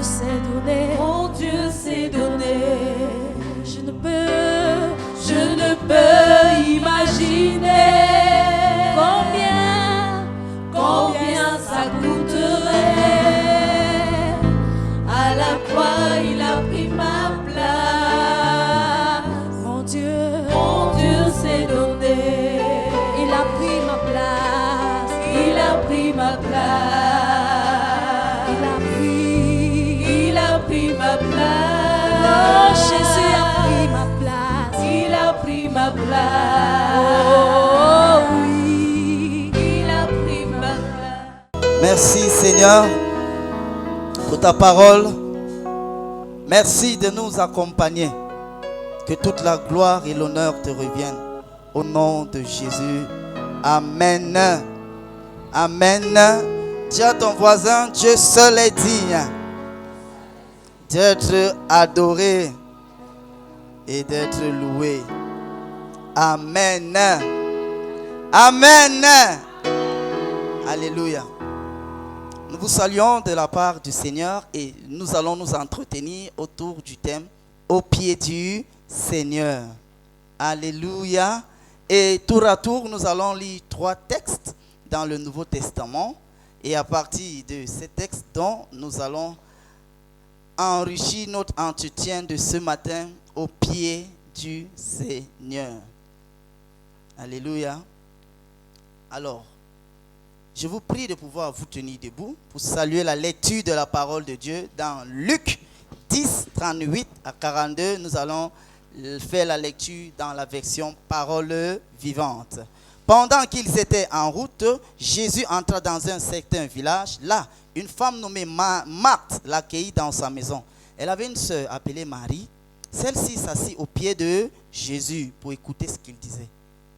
s'est donné. Mon Dieu s'est donné. Je ne peux imaginer combien ça coûterait. À la croix, il a pris ma place. Mon Dieu s'est donné. il a pris ma place. Il a pris ma place. Il a pris ma place. Oh, Jésus a pris ma place. Il a pris ma place. Oh oui. Il a pris ma place. Merci Seigneur pour ta parole. Merci de nous accompagner. Que toute la gloire et l'honneur te reviennent. Au nom de Jésus. Amen. Amen. Dis à ton voisin, Dieu seul est digne d'être adoré et d'être loué. Amen. Amen. Alléluia. Nous vous saluons de la part du Seigneur et nous allons nous entretenir autour du thème au pied du Seigneur. Alléluia. Et tour à tour, nous allons lire 3 textes dans le Nouveau Testament. Et à partir de ces textes dont nous allons enrichir notre entretien de ce matin au pied du Seigneur. Alléluia. Alors, je vous prie de pouvoir vous tenir debout pour saluer la lecture de la parole de Dieu dans Luc 10, 38 à 42. Nous allons faire la lecture dans la version parole vivante. Pendant qu'ils étaient en route, Jésus entra dans un certain village. Là, une femme nommée Marthe l'accueillit dans sa maison. Elle avait une sœur appelée Marie. Celle-ci s'assit au pied de Jésus pour écouter ce qu'il disait.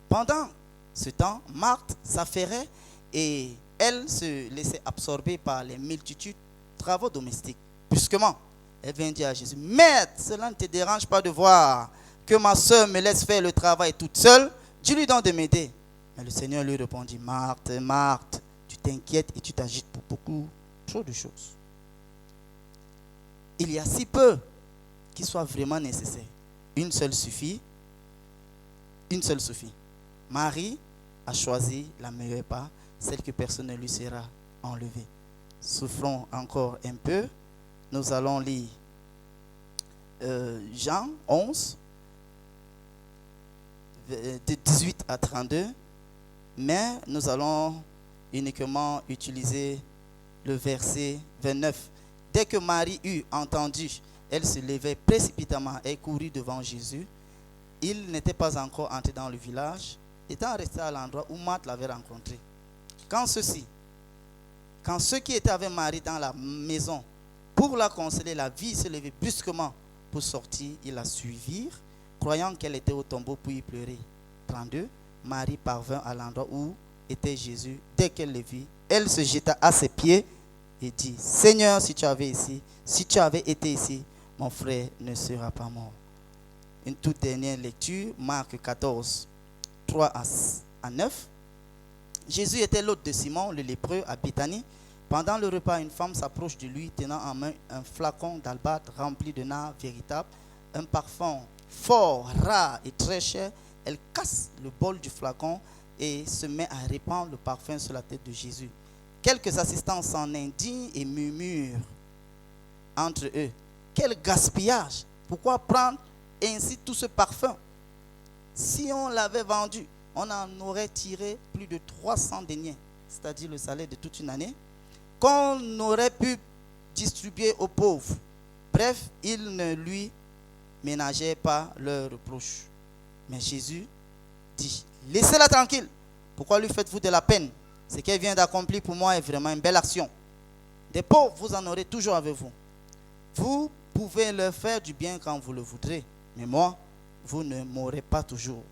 Pendant ce temps, Marthe s'affairait et elle se laissait absorber par les multitudes de travaux domestiques. Brusquement, elle vint dire à Jésus, « Maître, cela ne te dérange pas de voir que ma sœur me laisse faire le travail toute seule? Dis-lui donc de m'aider. » Mais le Seigneur lui répondit, « Marthe, Marthe, tu t'inquiètes et tu t'agites pour beaucoup trop de choses. Il y a si peu qui soit vraiment nécessaire. Une seule suffit. Une seule suffit. Marie a choisi la meilleure part, celle que personne ne lui sera enlevée. » Souffrons encore un peu. Nous allons lire Jean 11, de 18 à 32. Mais nous allons uniquement utiliser le verset 29. Dès que Marie eut entendu, elle se levait précipitamment et courut devant Jésus. Il n'était pas encore entré dans le village, étant resté à l'endroit où Marthe l'avait rencontré. Quand ceux qui étaient avec Marie dans la maison, pour la consoler, la vit se lever brusquement pour sortir, ils la suivirent, croyant qu'elle était au tombeau pour y pleurer. 32. Marie parvint à l'endroit où était Jésus. Dès qu'elle le vit, elle se jeta à ses pieds et dit, « Seigneur, si tu avais été ici, mon frère ne sera pas mort. » Une toute dernière lecture, Marc 14, 3 à 9. Jésus était l'hôte de Simon, le lépreux, à Béthanie. Pendant le repas, une femme s'approche de lui, tenant en main un flacon d'albâtre rempli de nard véritable, un parfum fort, rare et très cher. Elle casse le bol du flacon et se met à répandre le parfum sur la tête de Jésus. Quelques assistants s'en indignent et murmurent entre eux, « Quel gaspillage! Pourquoi prendre ainsi tout ce parfum? Si on l'avait vendu, on en aurait tiré plus de 300 deniers, c'est-à-dire le salaire de toute une année, qu'on aurait pu distribuer aux pauvres. » Bref, ils ne lui ménageaient pas leurs reproches. Mais Jésus dit, « Laissez-la tranquille. Pourquoi lui faites-vous de la peine? Ce qu'elle vient d'accomplir pour moi est vraiment une belle action. Des pauvres, vous en aurez toujours avec vous. Vous pouvez leur faire du bien quand vous le voudrez. Mais moi, vous ne m'aurez pas toujours. »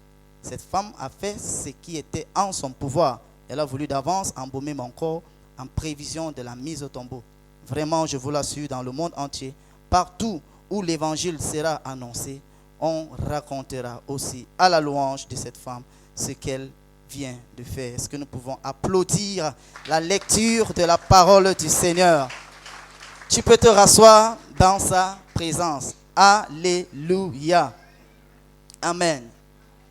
Cette femme a fait ce qui était en son pouvoir. Elle a voulu d'avance embaumer mon corps en prévision de la mise au tombeau. Vraiment, je vous l'assure, dans le monde entier, partout où l'évangile sera annoncé, on racontera aussi à la louange de cette femme ce qu'elle vient de faire. Est-ce que nous pouvons applaudir la lecture de la parole du Seigneur? Tu peux te rasseoir dans sa présence. Alléluia. Amen.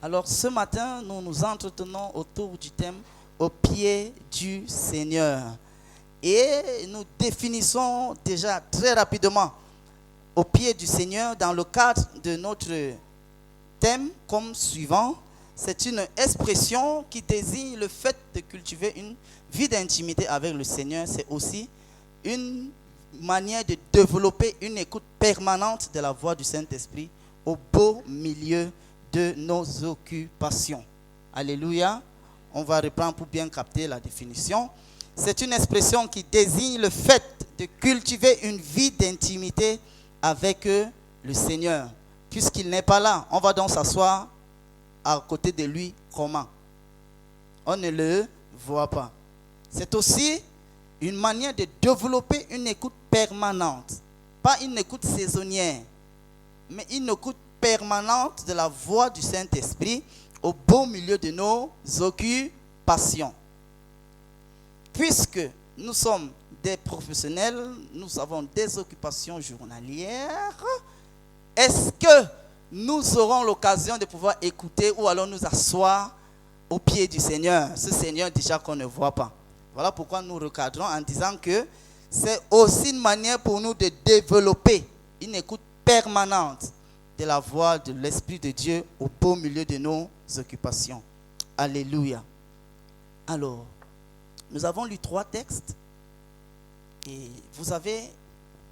Alors ce matin, nous nous entretenons autour du thème au pied du Seigneur. Et nous définissons déjà très rapidement au pied du Seigneur dans le cadre de notre thème comme suivant. C'est une expression qui désigne le fait de cultiver une vie d'intimité avec le Seigneur. C'est aussi une manière de développer une écoute permanente de la voix du Saint-Esprit au beau milieu de nos occupations. Alléluia. On va reprendre pour bien capter la définition. C'est une expression qui désigne le fait de cultiver une vie d'intimité avec le Seigneur. Puisqu'il n'est pas là, on va donc s'asseoir à côté de lui comment? On ne le voit pas. C'est aussi une manière de développer une écoute permanente. Pas une écoute saisonnière, mais une écoute permanente de la voix du Saint-Esprit au beau milieu de nos occupations. Puisque nous sommes des professionnels, nous avons des occupations journalières, est-ce que nous aurons l'occasion de pouvoir écouter ou allons nous asseoir au pied du Seigneur, ce Seigneur déjà qu'on ne voit pas? Voilà pourquoi nous recadrons en disant que c'est aussi une manière pour nous de développer une écoute permanente de la voix de l'Esprit de Dieu au beau milieu de nos occupations. Alléluia. Alors, nous avons lu 3 textes et vous avez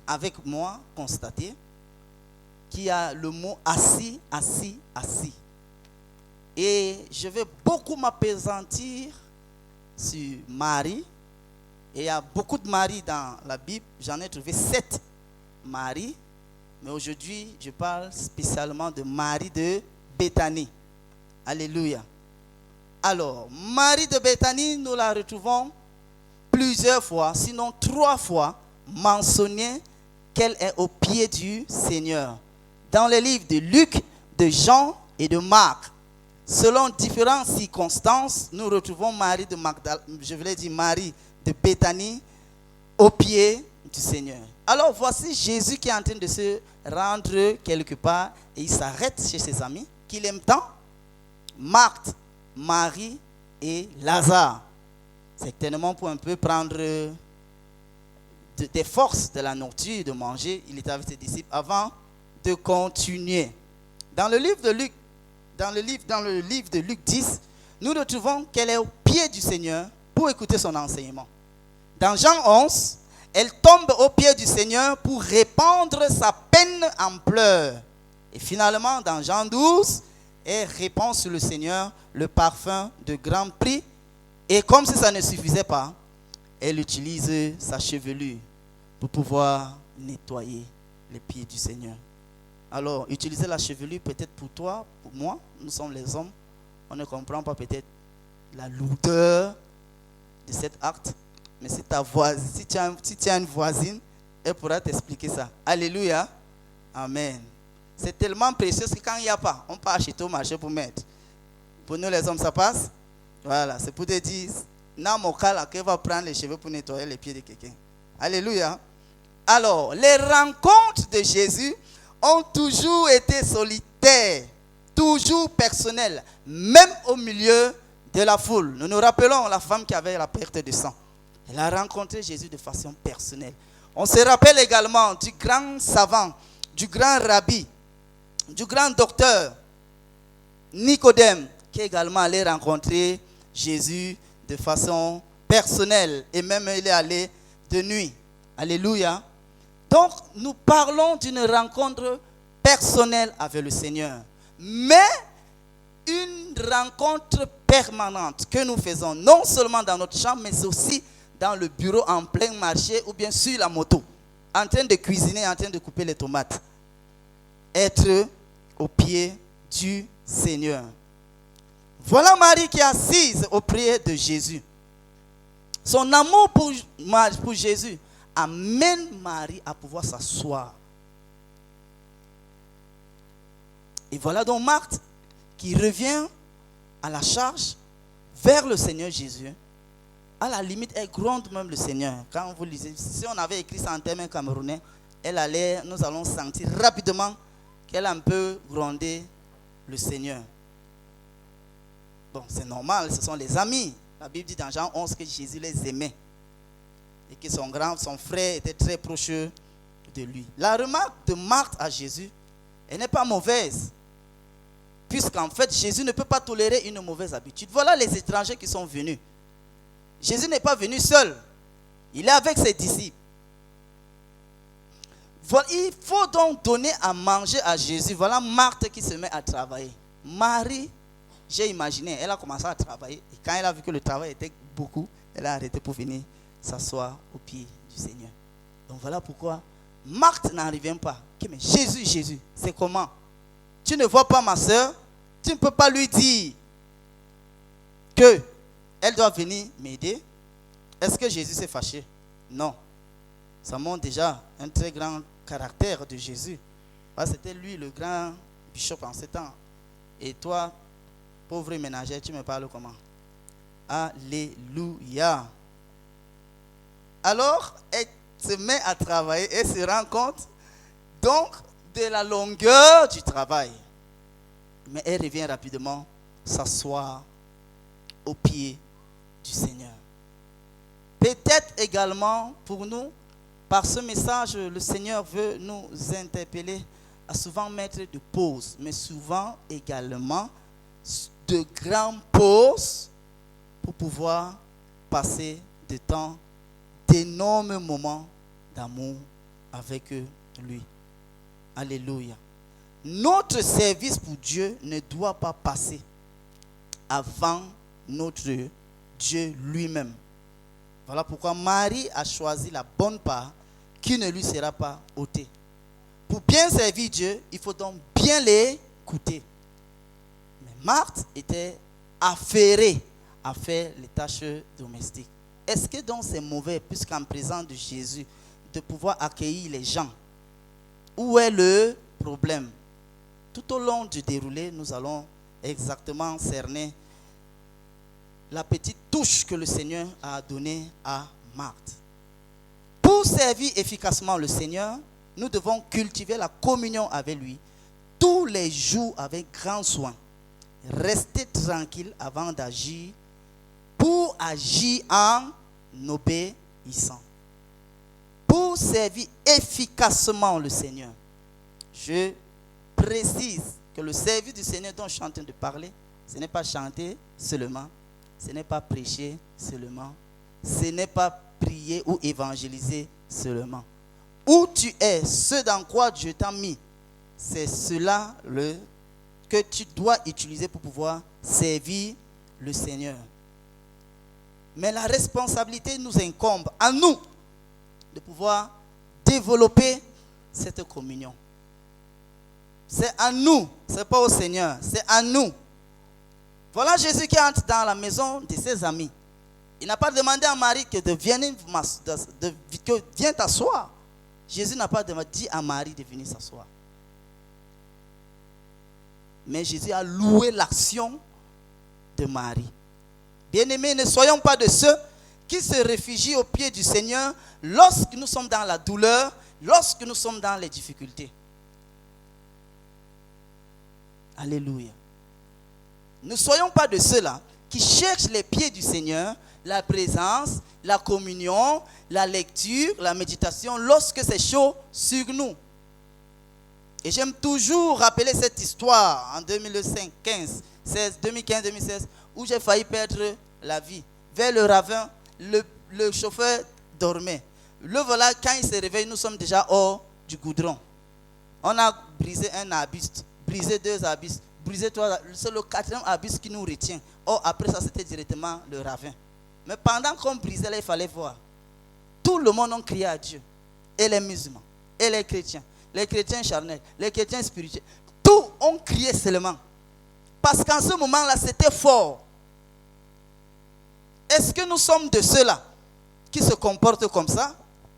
avec moi constaté qu'il y a le mot assis, assis, assis. Et je vais beaucoup m'appesantir sur Marie. Et il y a beaucoup de Marie dans la Bible. J'en ai trouvé 7 Marie. Mais aujourd'hui, je parle spécialement de Marie de Béthanie. Alléluia. Alors, Marie de Béthanie, nous la retrouvons plusieurs fois, sinon 3 fois, mentionnée qu'elle est au pied du Seigneur. Dans les livres de Luc, de Jean et de Marc. Selon différentes circonstances, nous retrouvons Marie de Magdala, je voulais dire Marie de Béthanie, au pied du Seigneur. Alors voici Jésus qui est en train de se rendre quelque part et il s'arrête chez ses amis qu'il aime tant, Marthe, Marie et Lazare. Certainement pour un peu prendre des forces de la nourriture, de manger. Il était avec ses disciples avant de continuer. Dans le livre de Luc, dans le livre de Luc 10, nous retrouvons qu'elle est au pied du Seigneur pour écouter son enseignement. Dans Jean 11, elle tombe au pied du Seigneur pour répandre sa peine en pleurs. Et finalement, dans Jean 12, elle répand sur le Seigneur le parfum de grand prix. Et comme si ça ne suffisait pas, elle utilise sa chevelure pour pouvoir nettoyer les pieds du Seigneur. Alors, utiliser la chevelure peut-être pour toi, pour moi, nous sommes les hommes, on ne comprend pas peut-être la lourdeur de cet acte. Mais si tu as une voisine, elle pourra t'expliquer ça. Alléluia. Amen. C'est tellement précieux que quand il n'y a pas, on part acheter au marché pour mettre. Pour nous les hommes, ça passe. Voilà, c'est pour te dire, dans mon cas, là, qu'elle va prendre les cheveux pour nettoyer les pieds de quelqu'un. Alléluia. Alors, les rencontres de Jésus ont toujours été solitaires, toujours personnelles, même au milieu de la foule. Nous nous rappelons la femme qui avait la perte de sang. Elle a rencontré Jésus de façon personnelle. On se rappelle également du grand savant, du grand rabbi, du grand docteur Nicodème, qui est également allé rencontrer Jésus de façon personnelle. Et même il est allé de nuit. Alléluia. Donc, nous parlons d'une rencontre personnelle avec le Seigneur. Mais une rencontre permanente que nous faisons, non seulement dans notre chambre, mais aussi dans le bureau en plein marché ou bien sur la moto, en train de cuisiner, en train de couper les tomates. Être au pied du Seigneur. Voilà Marie qui est assise au pied de Jésus. Son amour pour Jésus amène Marie à pouvoir s'asseoir. Et voilà donc Marthe qui revient à la charge vers le Seigneur Jésus À la limite, elle gronde même le Seigneur. Quand vous lisez, si on avait écrit ça en termes camerounais, nous allons sentir rapidement qu'elle a un peu grondé le Seigneur. Bon, c'est normal, ce sont les amis. La Bible dit dans Jean 11 que Jésus les aimait et que son frère était très proche de lui. La remarque de Marthe à Jésus, elle n'est pas mauvaise, puisqu'en fait, Jésus ne peut pas tolérer une mauvaise habitude. Voilà les étrangers qui sont venus. Jésus n'est pas venu seul. Il est avec ses disciples. Voilà, il faut donc donner à manger à Jésus. Voilà Marthe qui se met à travailler. Marie, j'ai imaginé, elle a commencé à travailler. Et quand elle a vu que le travail était beaucoup, elle a arrêté pour venir s'asseoir au pied du Seigneur. Donc voilà pourquoi Marthe n'en revient pas. Mais Jésus, c'est comment? Tu ne vois pas ma soeur? Tu ne peux pas lui dire que elle doit venir m'aider? Est-ce que Jésus s'est fâché? Non. Ça montre déjà un très grand caractère de Jésus. C'était lui le grand bishop en ce temps. Et toi, pauvre ménagère, tu me parles comment? Alléluia. Alors, elle se met à travailler et se rend compte donc de la longueur du travail. Mais elle revient rapidement s'asseoir au pied du Seigneur. Peut-être également pour nous, par ce message, le Seigneur veut nous interpeller à souvent mettre de pauses, mais souvent également de grandes pauses pour pouvoir passer de temps, d'énormes moments d'amour avec lui. Alléluia. Notre service pour Dieu ne doit pas passer avant notre Dieu lui-même. Voilà pourquoi Marie a choisi la bonne part qui ne lui sera pas ôtée. Pour bien servir Dieu, il faut donc bien l'écouter. Mais Marthe était affairée à faire les tâches domestiques. Est-ce que donc c'est mauvais, puisqu'en présence de Jésus, de pouvoir accueillir les gens? Où est le problème? Tout au long du déroulé, nous allons exactement cerner la petite touche que le Seigneur a donnée à Marthe. Pour servir efficacement le Seigneur, nous devons cultiver la communion avec lui tous les jours avec grand soin. Rester tranquille avant d'agir, pour agir en obéissant. Pour servir efficacement le Seigneur, je précise que le service du Seigneur dont je suis en train de parler, ce n'est pas chanter seulement, ce n'est pas prêcher seulement, ce n'est pas prier ou évangéliser seulement. Où tu es, ce dans quoi Dieu t'a mis, c'est cela que tu dois utiliser pour pouvoir servir le Seigneur. Mais la responsabilité nous incombe à nous de pouvoir développer cette communion. C'est à nous, ce n'est pas au Seigneur, c'est à nous. Voilà Jésus qui entre dans la maison de ses amis. Il n'a pas demandé à Marie que viens t'asseoir. Jésus n'a pas dit à Marie de venir s'asseoir. Mais Jésus a loué l'action de Marie. Bien-aimés, ne soyons pas de ceux qui se réfugient au pied du Seigneur lorsque nous sommes dans la douleur, lorsque nous sommes dans les difficultés. Alléluia. Ne soyons pas de ceux-là qui cherchent les pieds du Seigneur, la présence, la communion, la lecture, la méditation, lorsque c'est chaud sur nous. Et j'aime toujours rappeler cette histoire en 2015-2016, où j'ai failli perdre la vie. Vers le ravin, le chauffeur dormait. Le voilà, quand il se réveille, nous sommes déjà hors du goudron. On a brisé un arbuste, brisé 2 arbustes, brisé 3. C'est le 4e arbuste qui nous retient. Oh, après ça, c'était directement le ravin. Mais pendant qu'on brisait là, il fallait voir. Tout le monde a crié à Dieu. Et les musulmans, et les chrétiens charnels, les chrétiens spirituels. Tous ont crié seulement. Parce qu'en ce moment-là, c'était fort. Est-ce que nous sommes de ceux-là qui se comportent comme ça?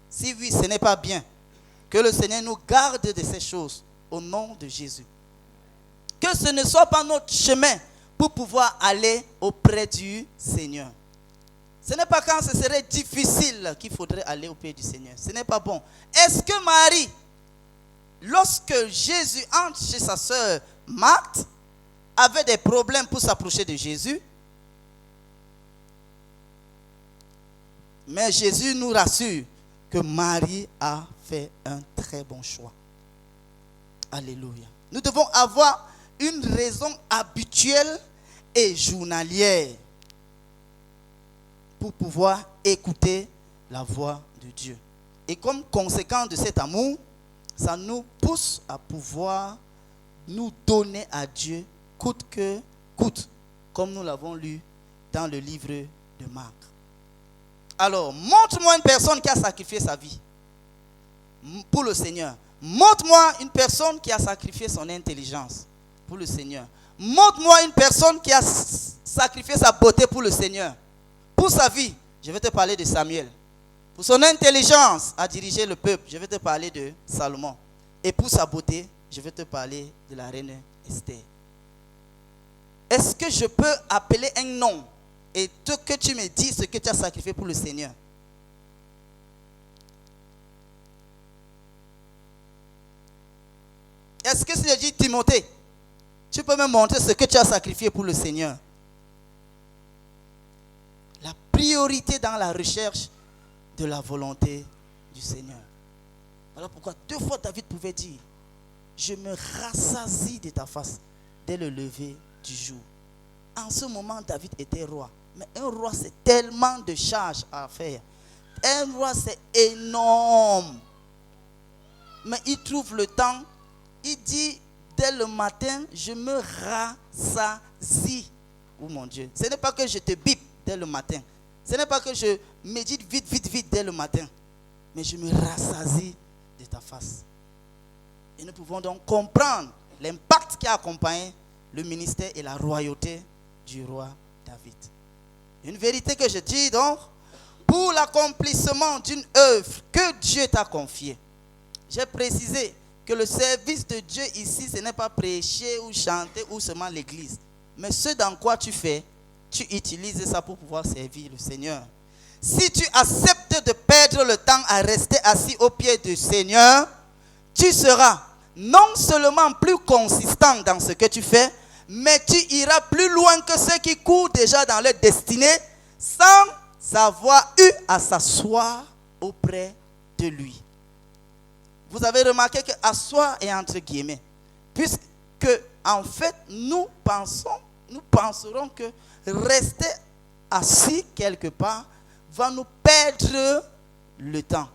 Si oui, ce n'est pas bien. Que le Seigneur nous garde de ces choses au nom de Jésus. Que ce ne soit pas notre chemin pour pouvoir aller auprès du Seigneur. Ce n'est pas quand ce serait difficile qu'il faudrait aller au pied du Seigneur. Ce n'est pas bon. Est-ce que Marie, lorsque Jésus entre chez sa sœur Marthe, avait des problèmes pour s'approcher de Jésus? Mais Jésus nous rassure que Marie a fait un très bon choix. Alléluia. Nous devons avoir une raison habituelle et journalière pour pouvoir écouter la voix de Dieu. Et comme conséquence de cet amour, ça nous pousse à pouvoir nous donner à Dieu coûte que coûte, comme nous l'avons lu dans le livre de Marc. Alors, montre-moi une personne qui a sacrifié sa vie pour le Seigneur. Montre-moi une personne qui a sacrifié son intelligence pour le Seigneur. Montre-moi une personne qui a sacrifié sa beauté pour le Seigneur. Pour sa vie, je vais te parler de Samuel. Pour son intelligence à diriger le peuple, je vais te parler de Salomon. Et pour sa beauté, je vais te parler de la reine Esther. Est-ce que je peux appeler un nom et que tu me dis ce que tu as sacrifié pour le Seigneur? Est-ce que si je dis Timothée, tu peux me montrer ce que tu as sacrifié pour le Seigneur? La priorité dans la recherche de la volonté du Seigneur. Voilà pourquoi 2 fois David pouvait dire: je me rassasie de ta face dès le lever du jour. En ce moment, David était roi. Mais un roi, c'est tellement de charges à faire. Un roi, c'est énorme. Mais il trouve le temps. Il dit, dès le matin, je me rassasie. Oh mon Dieu. Ce n'est pas que je te bipe dès le matin. Ce n'est pas que je médite vite dès le matin. Mais je me rassasie de ta face. Et nous pouvons donc comprendre l'impact qui a accompagné le ministère et la royauté du roi David. Une vérité que je dis donc, pour l'accomplissement d'une œuvre que Dieu t'a confiée. J'ai précisé que le service de Dieu ici, ce n'est pas prêcher ou chanter ou seulement l'église. Mais ce dans quoi tu fais, tu utilises ça pour pouvoir servir le Seigneur. Si tu acceptes de perdre le temps à rester assis au pied du Seigneur, tu seras non seulement plus consistant dans ce que tu fais, mais tu iras plus loin que ceux qui courent déjà dans leur destinée sans avoir eu à s'asseoir auprès de lui. Vous avez remarqué que asseoir est entre guillemets, puisque en fait nous penserons que rester assis quelque part va nous perdre le temps.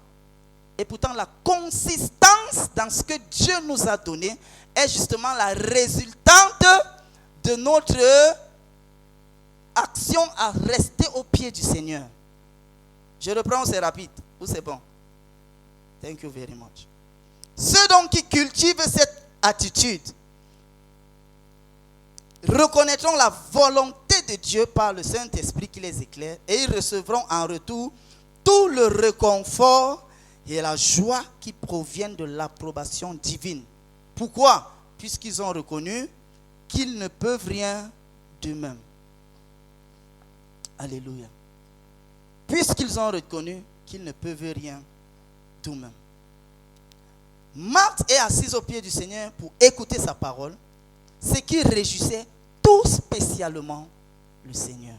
Et pourtant la consistance dans ce que Dieu nous a donné est justement la résultante de notre action à rester au pied du Seigneur. Je reprends, c'est rapide ou c'est bon? Thank you very much. Ceux donc qui cultivent cette attitude reconnaîtront la volonté de Dieu par le Saint-Esprit qui les éclaire et ils recevront en retour tout le réconfort et la joie qui proviennent de l'approbation divine. Pourquoi? Puisqu'ils ont reconnu qu'ils ne peuvent rien d'eux-mêmes. Alléluia. Puisqu'ils ont reconnu qu'ils ne peuvent rien d'eux-mêmes. Marthe est assise au pied du Seigneur pour écouter sa parole, ce qui réjouissait tout spécialement le Seigneur.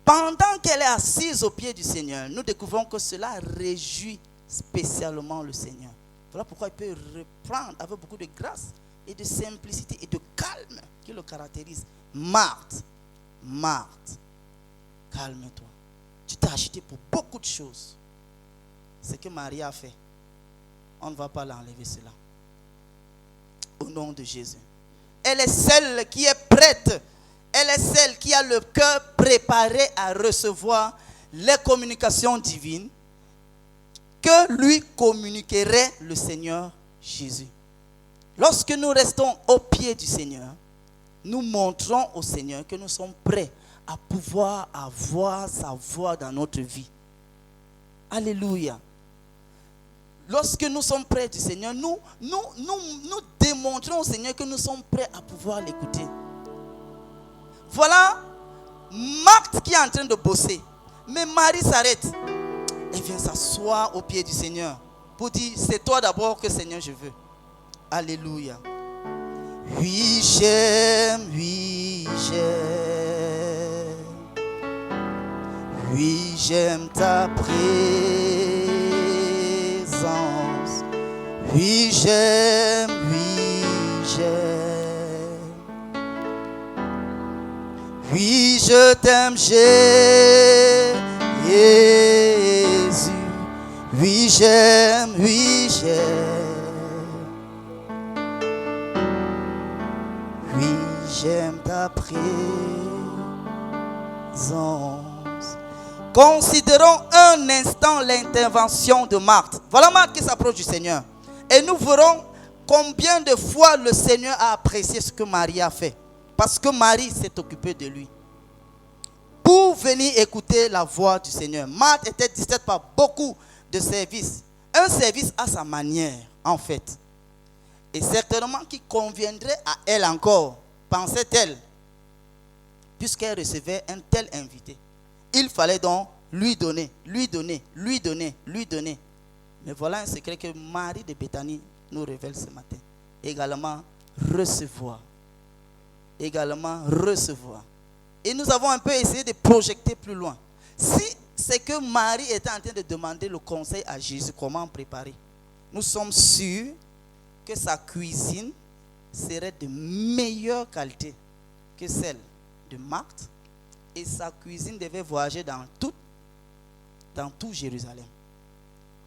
Pendant qu'elle est assise au pied du Seigneur, nous découvrons que cela réjouit spécialement le Seigneur. Voilà pourquoi il peut reprendre avec beaucoup de grâce et de simplicité et de calme qui le caractérise. Marthe, calme-toi. Tu t'es acheté pour beaucoup de choses. Ce que Marie a fait, on ne va pas l'enlever cela. Au nom de Jésus. Elle est celle qui est prête. Elle est celle qui a le cœur préparé à recevoir les communications divines que lui communiquerait le Seigneur Jésus. Lorsque nous restons au pied du Seigneur, nous montrons au Seigneur que nous sommes prêts à pouvoir avoir sa voix dans notre vie. Alléluia. Lorsque nous sommes près du Seigneur, nous démontrons au Seigneur que nous sommes prêts à pouvoir l'écouter. Voilà Marthe qui est en train de bosser. Mais Marie s'arrête. Elle vient s'asseoir au pied du Seigneur pour dire, c'est toi d'abord que Seigneur je veux. Alléluia. Oui, j'aime, oui, j'aime. Oui, j'aime ta présence. Oui, j'aime, oui, j'aime. Oui, je t'aime, Jésus. Oui, j'aime, oui, j'aime. Oui, j'aime ta présence. Considérons un instant l'intervention de Marthe. Voilà Marthe qui s'approche du Seigneur. Et nous verrons combien de fois le Seigneur a apprécié ce que Marie a fait. Parce que Marie s'est occupée de lui. Pour venir écouter la voix du Seigneur. Marthe était distraite par beaucoup de services. Un service à sa manière, en fait. Et certainement qui conviendrait à elle encore, pensait-elle, puisqu'elle recevait un tel invité. Il fallait donc lui donner. Mais voilà un secret que Marie de Béthanie nous révèle ce matin. Également recevoir. Et nous avons un peu essayé de projeter plus loin. Si c'est que Marie était en train de demander le conseil à Jésus, comment préparer, nous sommes sûrs que sa cuisine serait de meilleure qualité que celle de Marthe. Et sa cuisine devait voyager dans tout Jérusalem.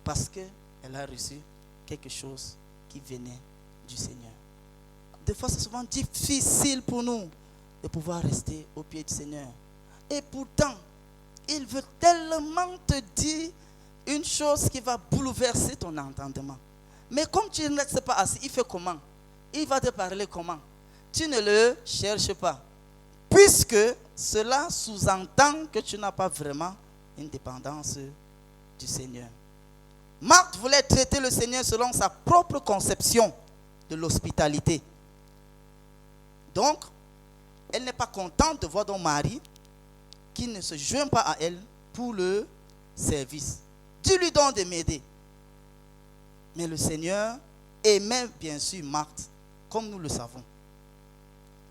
Parce qu'elle a reçu quelque chose qui venait du Seigneur. Des fois, c'est souvent difficile pour nous de pouvoir rester au pied du Seigneur. Et pourtant, il veut tellement te dire une chose qui va bouleverser ton entendement. Mais comme tu ne restes pas assis, il fait comment? Il va te parler comment? Tu ne le cherches pas. Puisque cela sous-entend que tu n'as pas vraiment une dépendance du Seigneur. Marthe voulait traiter le Seigneur selon sa propre conception de l'hospitalité. Donc, elle n'est pas contente de voir donc Marie qui ne se joint pas à elle pour le service. Dis-lui donc de m'aider. Mais le Seigneur aimait bien sûr Marthe, comme nous le savons.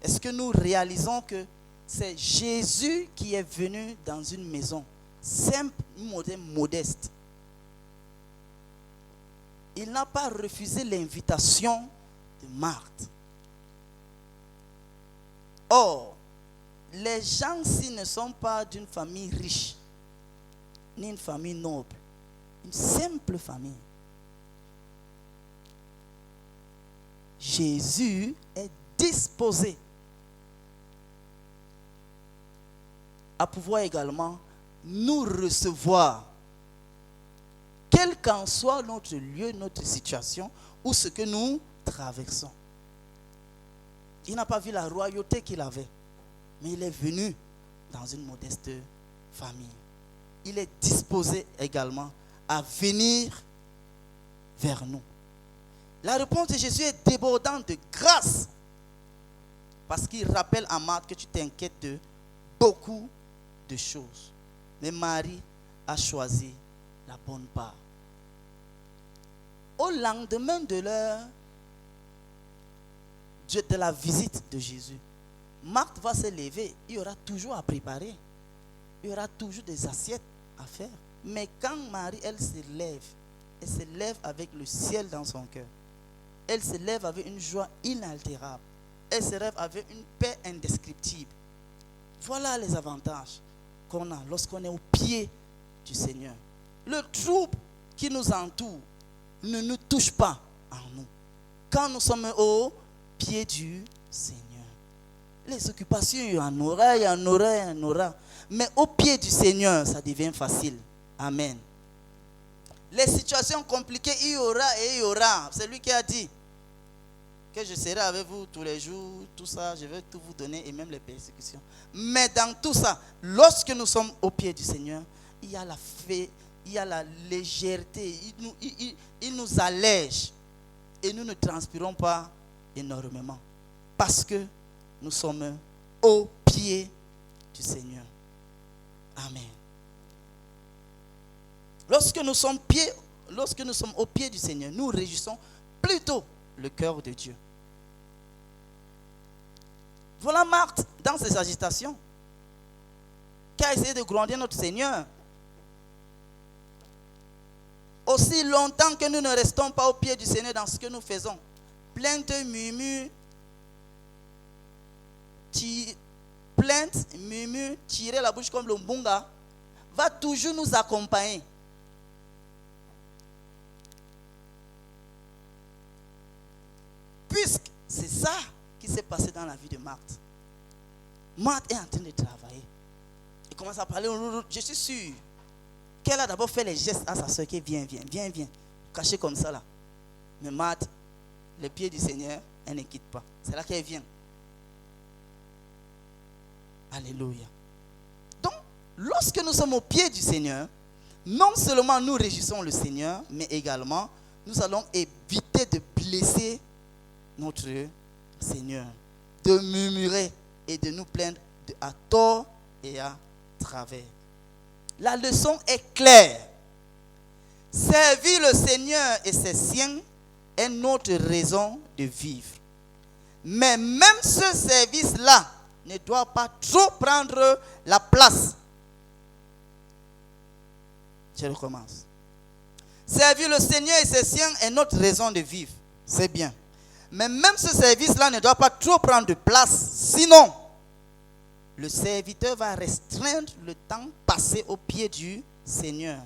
Est-ce que nous réalisons que c'est Jésus qui est venu dans une maison simple, modeste? Il n'a pas refusé l'invitation de Marthe. Or, les gens-ci ne sont pas d'une famille riche, ni une famille noble, une simple famille. Jésus est disposé à pouvoir également nous recevoir, quel qu'en soit notre lieu, notre situation ou ce que nous traversons. Il n'a pas vu la royauté qu'il avait, mais il est venu dans une modeste famille. Il est disposé également à venir vers nous. La réponse de Jésus est débordante de grâce, parce qu'il rappelle à Marthe que tu t'inquiètes de beaucoup de choses. Mais Marie a choisi la bonne part. Au lendemain de la visite de Jésus, Marthe va se lever. Il y aura toujours à préparer. Il y aura toujours des assiettes à faire. Mais quand Marie, elle se lève avec le ciel dans son cœur. Elle se lève avec une joie inaltérable. Elle se lève avec une paix indescriptible. Voilà les avantages qu'on a lorsqu'on est au pied du Seigneur. Le trouble qui nous entoure ne nous touche pas en nous. Quand nous sommes au pied du Seigneur. Les occupations, il y en aura. Mais au pied du Seigneur, ça devient facile. Amen. Les situations compliquées, il y aura. C'est lui qui a dit que je serai avec vous tous les jours, tout ça, je vais tout vous donner, et même les persécutions. Mais dans tout ça, lorsque nous sommes au pied du Seigneur, il y a la paix, il y a la légèreté, il nous allège, et nous ne transpirons pas énormément, parce que nous sommes au pied du du Seigneur. Amen. Lorsque nous sommes au pied du Seigneur, nous réjouissons plutôt le cœur de Dieu. Voilà Marthe dans ses agitations, qui a essayé de grandir notre Seigneur. Aussi longtemps que nous ne restons pas au pied du Seigneur dans ce que nous faisons, plainte, murmure, tirer la bouche comme le mbunga, va toujours nous accompagner. Puisque c'est ça qui s'est passé dans la vie de Marthe. Marthe est en train de travailler. Il commence à parler. Je suis sûr qu'elle a d'abord fait les gestes à sa soeur qui viens, cachée comme ça là. Mais Marthe, les pieds du Seigneur, elle ne quitte pas. C'est là qu'elle vient. Alléluia. Donc, lorsque nous sommes au pied du Seigneur, non seulement nous réjouissons le Seigneur, mais également nous allons éviter de blesser notre Seigneur, de murmurer et de nous plaindre à tort et à travers. La leçon est claire. Servir le Seigneur et ses siens est notre raison de vivre. Mais même ce service-là ne doit pas trop prendre la place. Je recommence. Servir le Seigneur et ses siens est notre raison de vivre. C'est bien. Mais même ce service-là ne doit pas trop prendre de place. Sinon, le serviteur va restreindre le temps passé au pied du Seigneur.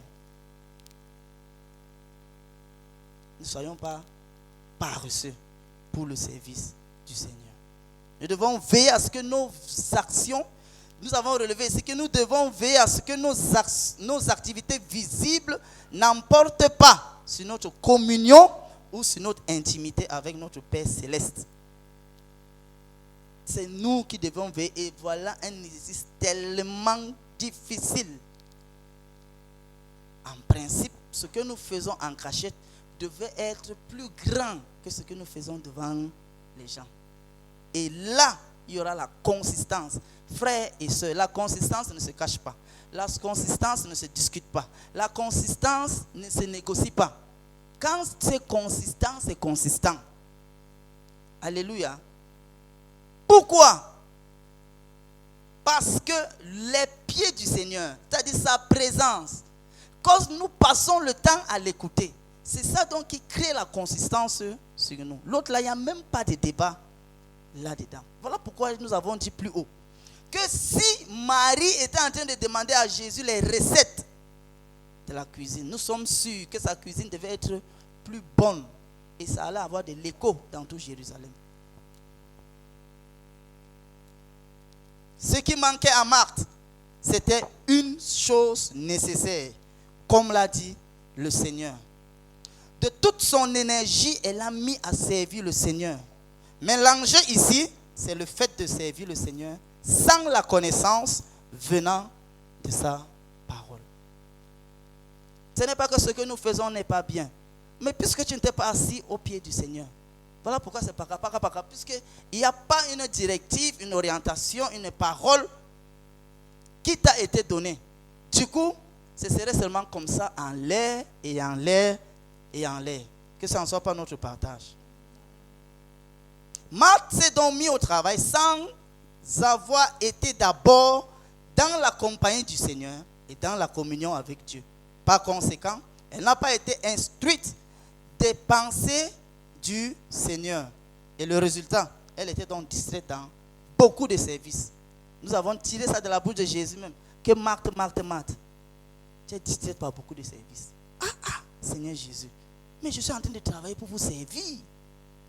Ne soyons pas paresseux pour le service du Seigneur. Nous devons veiller à ce que nos actions, nous avons relevé ici que nous devons veiller à ce que nos activités visibles n'emportent pas sur notre communion ou sur notre intimité avec notre Père Céleste. C'est nous qui devons veiller. Et voilà un exercice tellement difficile. En principe, ce que nous faisons en cachette devait être plus grand que ce que nous faisons devant les gens. Et là, il y aura la consistance. Frères et sœurs, la consistance ne se cache pas. La consistance ne se discute pas. La consistance ne se négocie pas. Quand c'est consistant, c'est consistant. Alléluia. Pourquoi? Parce que les pieds du Seigneur, c'est-à-dire sa présence, quand nous passons le temps à l'écouter, c'est ça donc qui crée la consistance sur nous. L'autre là, il n'y a même pas de débat là-dedans. Voilà pourquoi nous avons dit plus haut que si Marie était en train de demander à Jésus les recettes de la cuisine, nous sommes sûrs que sa cuisine devait être plus bonne et ça allait avoir de l'écho dans tout Jérusalem. Ce qui manquait à Marthe, c'était une chose nécessaire, comme l'a dit le Seigneur. De toute son énergie, elle a mis à servir le Seigneur. Mais l'enjeu ici, c'est le fait de servir le Seigneur sans la connaissance venant de sa parole. Ce n'est pas que ce que nous faisons n'est pas bien. Mais puisque tu n'étais pas assis au pied du Seigneur, voilà pourquoi c'est pas puisqu'il n'y a pas une directive, une orientation, une parole qui t'a été donnée. Du coup, ce serait seulement comme ça en l'air et en l'air et en l'air. Que ça ne soit pas notre partage. Marthe s'est donc mis au travail sans avoir été d'abord dans la compagnie du Seigneur et dans la communion avec Dieu. Par conséquent, elle n'a pas été instruite des pensées du Seigneur. Et le résultat, elle était donc distraite dans beaucoup de services. Nous avons tiré ça de la bouche de Jésus même. Que Marthe, tu es distraite par beaucoup de services. Seigneur Jésus, mais je suis en train de travailler pour vous servir.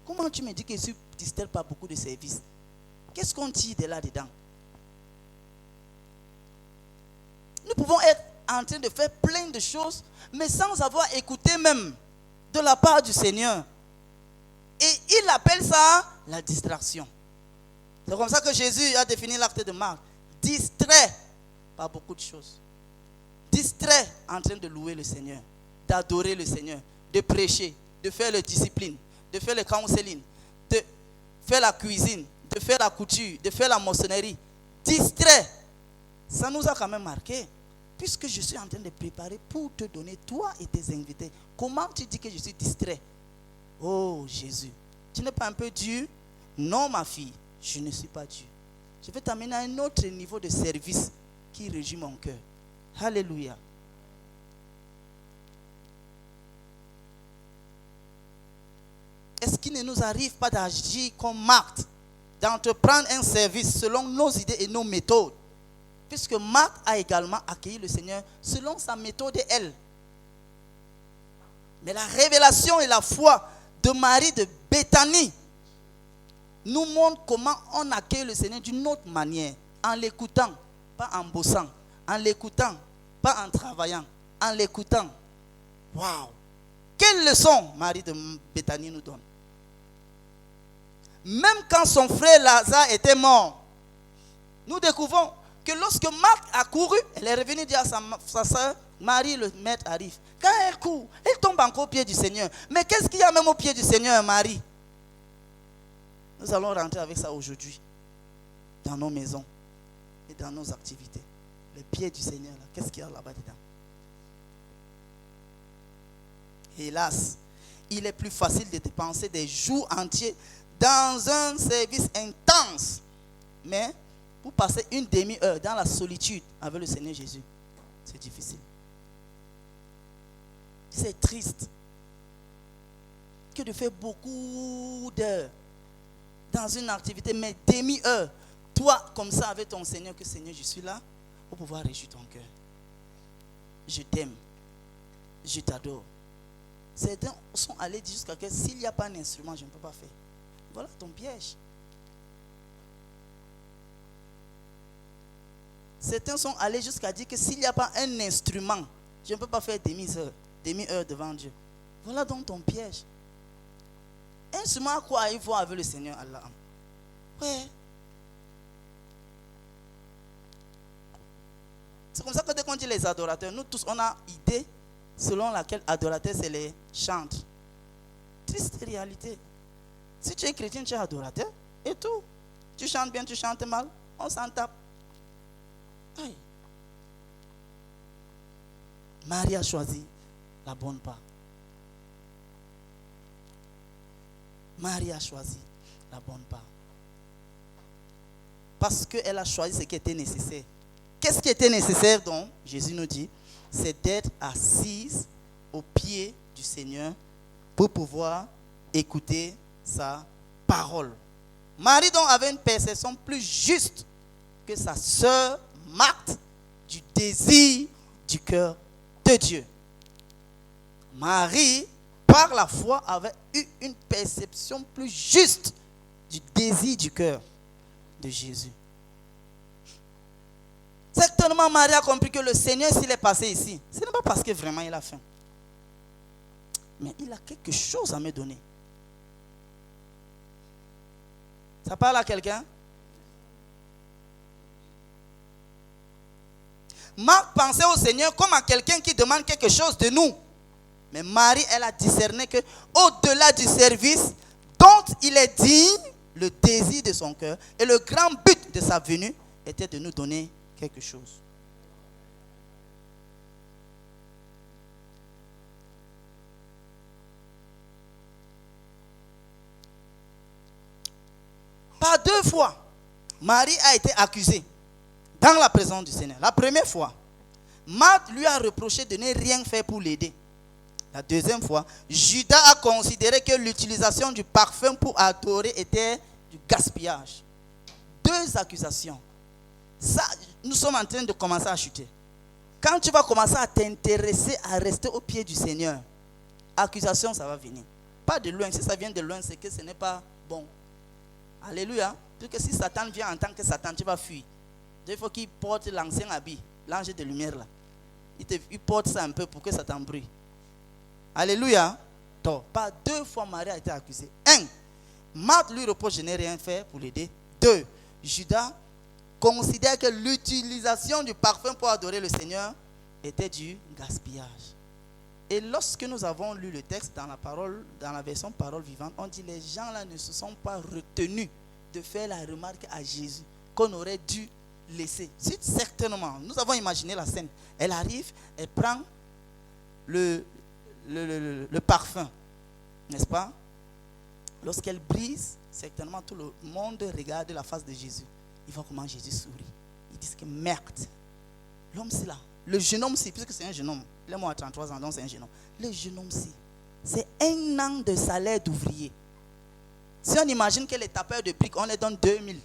Comment tu me dis que je suis distraite par beaucoup de services? Qu'est-ce qu'on tire de là-dedans? Nous pouvons être en train de faire plein de choses, mais sans avoir écouté même de la part du Seigneur. Et il appelle ça la distraction. C'est comme ça que Jésus a défini l'acte de Marthe. Distrait par beaucoup de choses. Distrait en train de louer le Seigneur, d'adorer le Seigneur, de prêcher, de faire la discipline, de faire le counseling, de faire la cuisine, de faire la couture, de faire la maçonnerie. Distrait Ça nous a quand même marqué. Puisque je suis en train de préparer pour te donner, toi et tes invités, comment tu dis que je suis distrait? Oh Jésus, tu n'es pas un peu dur? Non ma fille, je ne suis pas dur. Je vais t'amener à un autre niveau de service qui régit mon cœur. Alléluia. Est-ce qu'il ne nous arrive pas d'agir comme Marthe, d'entreprendre un service selon nos idées et nos méthodes? Puisque Marthe a également accueilli le Seigneur selon sa méthode et elle. Mais la révélation et la foi de Marie de Béthanie nous montrent comment on accueille le Seigneur d'une autre manière. En l'écoutant, pas en bossant. En l'écoutant, pas en travaillant. En l'écoutant. Waouh! Quelle leçon Marie de Béthanie nous donne. Même quand son frère Lazare était mort, nous découvrons que lorsque Marthe a couru, elle est revenue dire à sa soeur, Marie, le maître arrive. Quand elle court, elle tombe encore au pied du Seigneur. Mais qu'est-ce qu'il y a même au pied du Seigneur, Marie? Nous allons rentrer avec ça aujourd'hui, dans nos maisons et dans nos activités. Les pieds du Seigneur, là, qu'est-ce qu'il y a là-bas dedans? Hélas, il est plus facile de dépenser des jours entiers dans un service intense. Mais pour passer une demi-heure dans la solitude avec le Seigneur Jésus, c'est difficile. C'est triste que de faire beaucoup d'heures dans une activité, mais demi-heure, toi comme ça avec ton Seigneur, que Seigneur, je suis là pour pouvoir réjouir ton cœur. Je t'aime, je t'adore. Certains sont allés dire jusqu'à que s'il n'y a pas un instrument, je ne peux pas faire. Voilà ton piège. Certains sont allés jusqu'à dire que s'il n'y a pas un instrument, je ne peux pas faire demi-heure devant Dieu. Voilà donc ton piège. Instrument à quoi il faut avec le Seigneur Allah? Ouais. C'est comme ça que dès qu'on dit les adorateurs, nous tous on a idée selon laquelle adorateur c'est les chantres. Triste réalité. Si tu es chrétien, tu es adorateur et tout. Tu chantes bien, tu chantes mal, on s'en tape. Aïe. Marie a choisi la bonne part. Marie a choisi la bonne part. Parce qu'elle a choisi ce qui était nécessaire. Qu'est-ce qui était nécessaire donc? Jésus nous dit, c'est d'être assise au pied du Seigneur pour pouvoir écouter sa parole. Marie donc avait une perception plus juste que sa sœur Marthe du désir du cœur de Dieu. Marie, par la foi, avait eu une perception plus juste du désir du cœur de Jésus. Certainement, Marie a compris que le Seigneur, s'il est passé ici, ce n'est pas parce que vraiment il a faim. Mais il a quelque chose à me donner. Ça parle à quelqu'un? Marc pensait au Seigneur comme à quelqu'un qui demande quelque chose de nous. Mais Marie, elle a discerné que au-delà du service dont il est digne, le désir de son cœur et le grand but de sa venue était de nous donner quelque chose. Par 2 fois, Marie a été accusée dans la présence du Seigneur. La première fois, Marthe lui a reproché de ne rien faire pour l'aider. La deuxième fois, Judas a considéré que l'utilisation du parfum pour adorer était du gaspillage. 2 accusations. Ça, nous sommes en train de commencer à chuter. Quand tu vas commencer à t'intéresser à rester au pied du Seigneur, accusation, ça va venir. Pas de loin. Si ça vient de loin, c'est que ce n'est pas bon. Alléluia. Parce que si Satan vient en tant que Satan, tu vas fuir. Il faut qu'il porte l'ancien habit, l'ange de lumière là. Il porte ça un peu pour que ça t'embrouille. Alléluia. Donc, par 2 fois, Marie a été accusée. 1. Marthe lui reproche de ne rien faire pour l'aider. 2. Judas considère que l'utilisation du parfum pour adorer le Seigneur était du gaspillage. Et lorsque nous avons lu le texte dans la version parole vivante, on dit les gens là ne se sont pas retenus de faire la remarque à Jésus qu'on aurait dû laisser. Si, certainement, nous avons imaginé la scène. Elle arrive, elle prend le parfum, n'est-ce pas? Lorsqu'elle brise, certainement tout le monde regarde la face de Jésus. Il voit comment Jésus sourit. Ils disent que merde, l'homme c'est là. Le jeune homme-ci, puisque c'est un jeune homme, il est mort à 33 ans, donc c'est un jeune homme. Le jeune homme-ci, c'est 1 an de salaire d'ouvrier. Si on imagine que les tapeurs de briques, on les donne 2000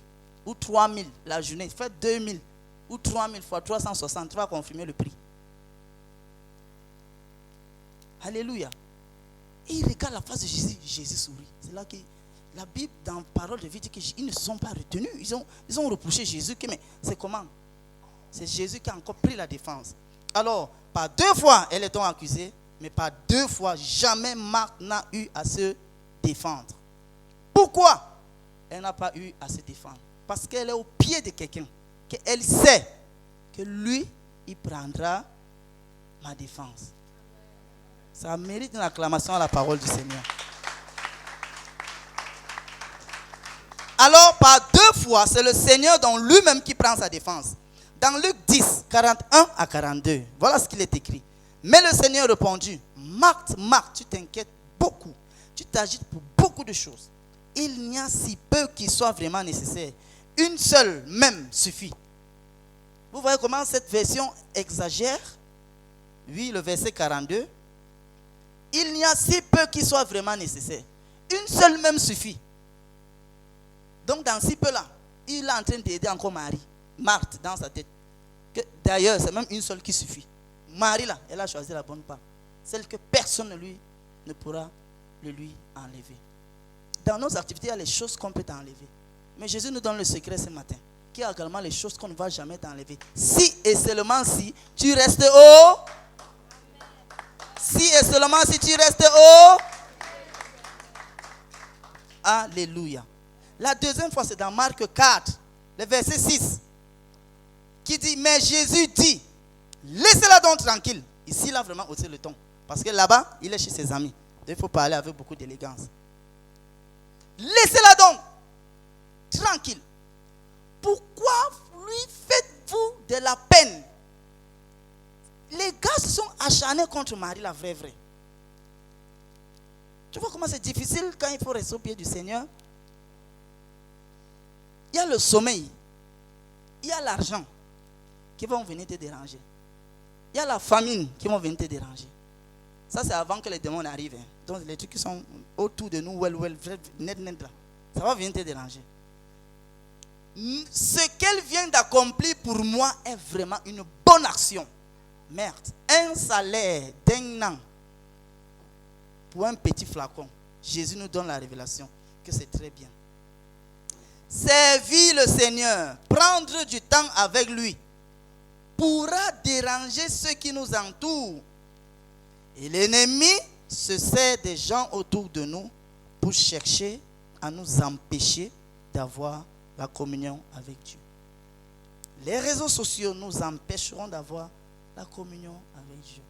ou 3000 la journée, fait 2000 ou 3000 fois 360, tu vas confirmer le prix. Alléluia. Et il regarde la face de Jésus, Jésus sourit. C'est là que la Bible, dans Parole de vie, dit qu'ils ne se sont pas retenus. Ils ont reproché Jésus, que, mais c'est comment? C'est Jésus qui a encore pris la défense. Alors, par 2 fois, elle est donc accusée, mais par 2 fois, jamais Marthe n'a eu à se défendre. Pourquoi elle n'a pas eu à se défendre? Parce qu'elle est au pied de quelqu'un, qu'elle sait que lui, il prendra ma défense. Ça mérite une acclamation à la parole du Seigneur. Alors, par 2 fois, c'est le Seigneur dans lui-même qui prend sa défense. Dans Luc 10, 41 à 42, voilà ce qu'il est écrit. Mais le Seigneur répondit, Marthe, Marthe, tu t'inquiètes beaucoup. Tu t'agites pour beaucoup de choses. Il n'y a si peu qui soit vraiment nécessaire. Une seule même suffit. Vous voyez comment cette version exagère? Oui, le verset 42. Il n'y a si peu qui soit vraiment nécessaire. Une seule même suffit. Donc dans si peu là, il est en train d'aider encore Marie, Marthe, dans sa tête. D'ailleurs, c'est même une seule qui suffit. Marie là, elle a choisi la bonne part. Celle que personne ne pourra le lui enlever. Dans nos activités, il y a les choses qu'on peut t'enlever. Mais Jésus nous donne le secret ce matin. Qu'il y a également les choses qu'on ne va jamais t'enlever. Si et seulement si tu restes haut. Si et seulement si tu restes haut. Alléluia. La deuxième fois, c'est dans Marc 4, le verset 6. Qui dit, mais Jésus dit, laissez-la donc tranquille. Ici, il a vraiment haussé le ton. Parce que là-bas, il est chez ses amis. Il faut parler avec beaucoup d'élégance. Laissez-la donc tranquille. Pourquoi lui faites-vous de la peine? Les gars se sont acharnés contre Marie, la vraie. Tu vois comment c'est difficile quand il faut rester au pied du Seigneur? Il y a le sommeil, il y a l'argent qui vont venir te déranger. Il y a la famine qui vont venir te déranger. Ça, c'est avant que les démons arrivent. Donc, les trucs qui sont autour de nous, net, là, ça va venir te déranger. Ce qu'elle vient d'accomplir pour moi est vraiment une bonne action. Merde, un salaire d'1 an pour un petit flacon. Jésus nous donne la révélation que c'est très bien. Servir le Seigneur, prendre du temps avec lui, pourra déranger ceux qui nous entourent. Et l'ennemi se sert des gens autour de nous pour chercher à nous empêcher d'avoir la communion avec Dieu. Les réseaux sociaux nous empêcheront d'avoir la communion avec Dieu.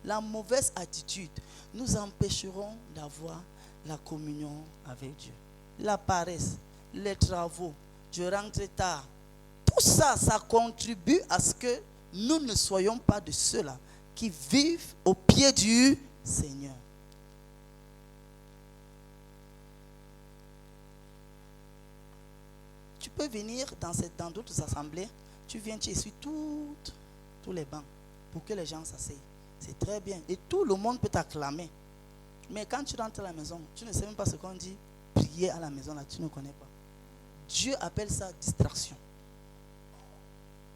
La mauvaise attitude nous empêcheront d'avoir la communion avec Dieu. La paresse, les travaux, je rentre tard. Tout ça, ça contribue à ce que nous ne soyons pas de ceux-là qui vivent au pied du Seigneur. Tu peux venir dans d'autres assemblées, tu viens, tu essuies tous les bancs pour que les gens s'asseyent. C'est très bien. Et tout le monde peut t'acclamer. Mais quand tu rentres à la maison, tu ne sais même pas ce qu'on dit. Prier à la maison, là, tu ne connais pas. Dieu appelle ça distraction.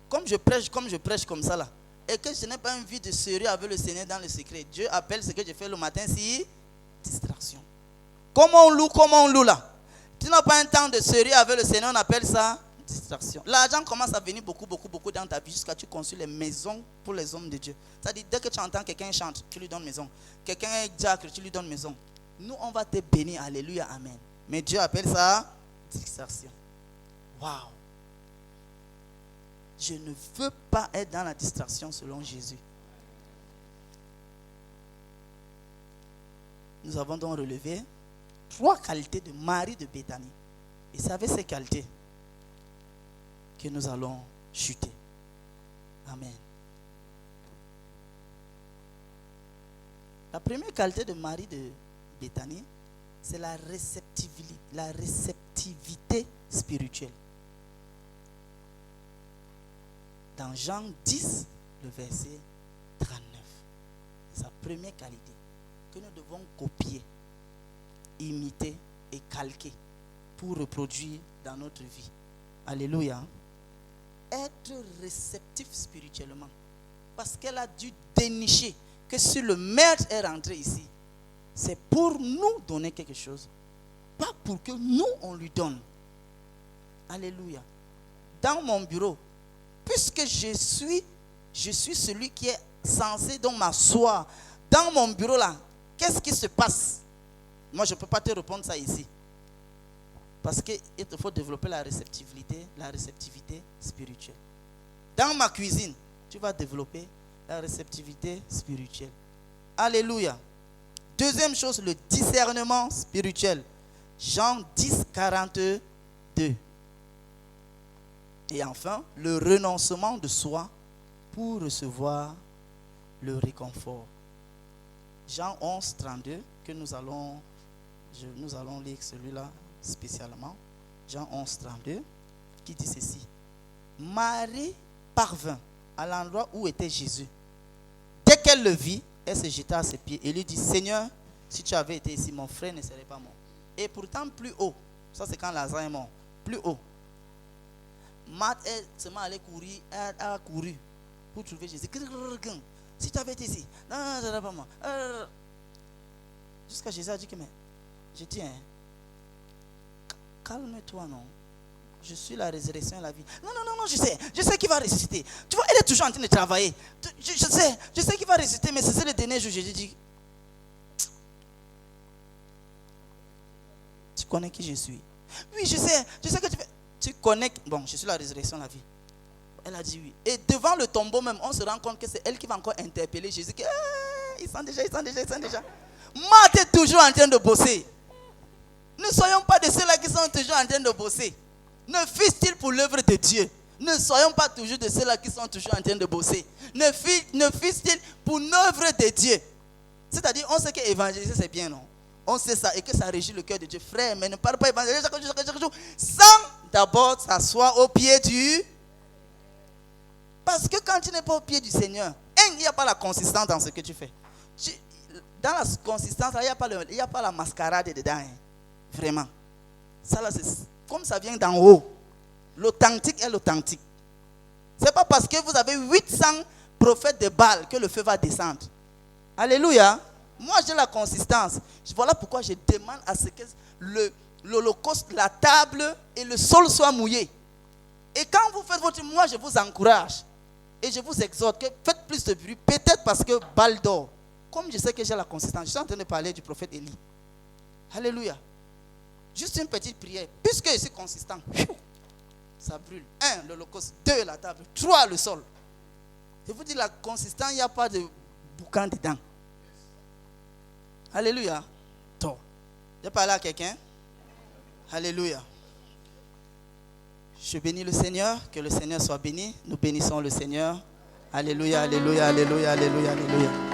Comme je prêche comme ça là, et que je n'ai pas une vie de sérieux avec le Seigneur dans le secret, Dieu appelle ce que je fais le matin, c'est distraction. Comment on loue là? Tu n'as pas un temps de sérieux avec le Seigneur, on appelle ça distraction. L'argent commence à venir beaucoup dans ta vie jusqu'à ce que tu construis les maisons pour les hommes de Dieu. C'est-à-dire, dès que tu entends quelqu'un chante, tu lui donnes maison. Quelqu'un est diacre, tu lui donnes maison. Nous, on va te bénir. Alléluia, amen. Mais Dieu appelle ça distraction. Waouh! Je ne veux pas être dans la distraction selon Jésus. Nous avons donc relevé 3 qualités de Marie de Béthanie. Et c'est avec ces qualités que nous allons chuter. Amen. La première qualité de Marie de Béthanie, c'est la réceptivité spirituelle. Dans Jean 10, le verset 39. C'est sa première qualité que nous devons copier, imiter et calquer pour reproduire dans notre vie. Alléluia. Être réceptif spirituellement. Parce qu'elle a dû dénicher que si le maître est rentré ici, c'est pour nous donner quelque chose. Pas pour que nous, on lui donne. Alléluia. Dans mon bureau, puisque je suis celui qui est censé donc m'asseoir dans mon bureau là, qu'est-ce qui se passe? Moi, je ne peux pas te répondre ça ici. Parce qu'il te faut développer la réceptivité spirituelle. Dans ma cuisine, tu vas développer la réceptivité spirituelle. Alléluia. Deuxième chose, le discernement spirituel. Jean 10, 42. Et enfin, le renoncement de soi pour recevoir le réconfort. Jean 11, 32, que nous allons lire celui-là spécialement. Jean 11, 32, qui dit ceci. Marie parvint à l'endroit où était Jésus. Dès qu'elle le vit, elle se jeta à ses pieds et lui dit, Seigneur, si tu avais été ici, mon frère ne serait pas mort. Et pourtant plus haut, ça c'est quand Lazare est mort, plus haut. Marthe est seulement allée courir, elle a couru pour trouver Jésus. Si tu avais été ici, non, je ne serais pas mort. Jusqu'à Jésus a dit que, mais, je dis, calme-toi, non. Je suis la résurrection et la vie. Non, je sais qu'il va ressusciter. Tu vois, elle est toujours en train de travailler. Je sais qu'il va ressusciter, mais c'est le dernier jour. Jésus dit, tu connais qui je suis? Oui, je sais que tu fais. Tu connais, bon, je suis la résurrection et la vie. Elle a dit oui. Et devant le tombeau même, on se rend compte que c'est elle qui va encore interpeller Jésus. Ils sont déjà. Marthe est toujours en train de bosser. Ne soyons pas de ceux-là qui sont toujours en train de bosser. Ne fût-il pour l'œuvre de Dieu. Ne soyons pas toujours de ceux-là qui sont toujours en train de bosser. Ne fût-il pour l'œuvre de Dieu. C'est-à-dire, on sait qu'évangéliser c'est bien, non? On sait ça et que ça régit le cœur de Dieu. Frère, mais ne parle pas évangéliser chaque jour sans d'abord s'asseoir au pied du... Parce que quand tu n'es pas au pied du Seigneur, il n'y a pas la consistance dans ce que tu fais. Dans la consistance, il n'y a pas la mascarade dedans. Hein. Vraiment. Ça, là, c'est comme ça vient d'en haut. L'authentique est l'authentique. Ce n'est pas parce que vous avez 800 prophètes de Baal que le feu va descendre. Alléluia. Moi, j'ai la consistance. Voilà pourquoi je demande à ce que l'holocauste, la table et le sol soient mouillés. Et quand vous faites votre... Moi, je vous encourage. Et je vous exhorte que faites plus de bruit. Peut-être parce que Baal dort. Comme je sais que j'ai la consistance, je suis en train de parler du prophète Élie. Alléluia. Juste une petite prière. Puisque je suis consistant, ça brûle. 1, l'holocauste. 2, la table. 3, le sol. Je vous dis, la consistance, il n'y a pas de boucan dedans. Alléluia. Toi. Je parle à quelqu'un. Alléluia. Je bénis le Seigneur. Que le Seigneur soit béni. Nous bénissons le Seigneur. Alléluia, alléluia, alléluia, alléluia, alléluia.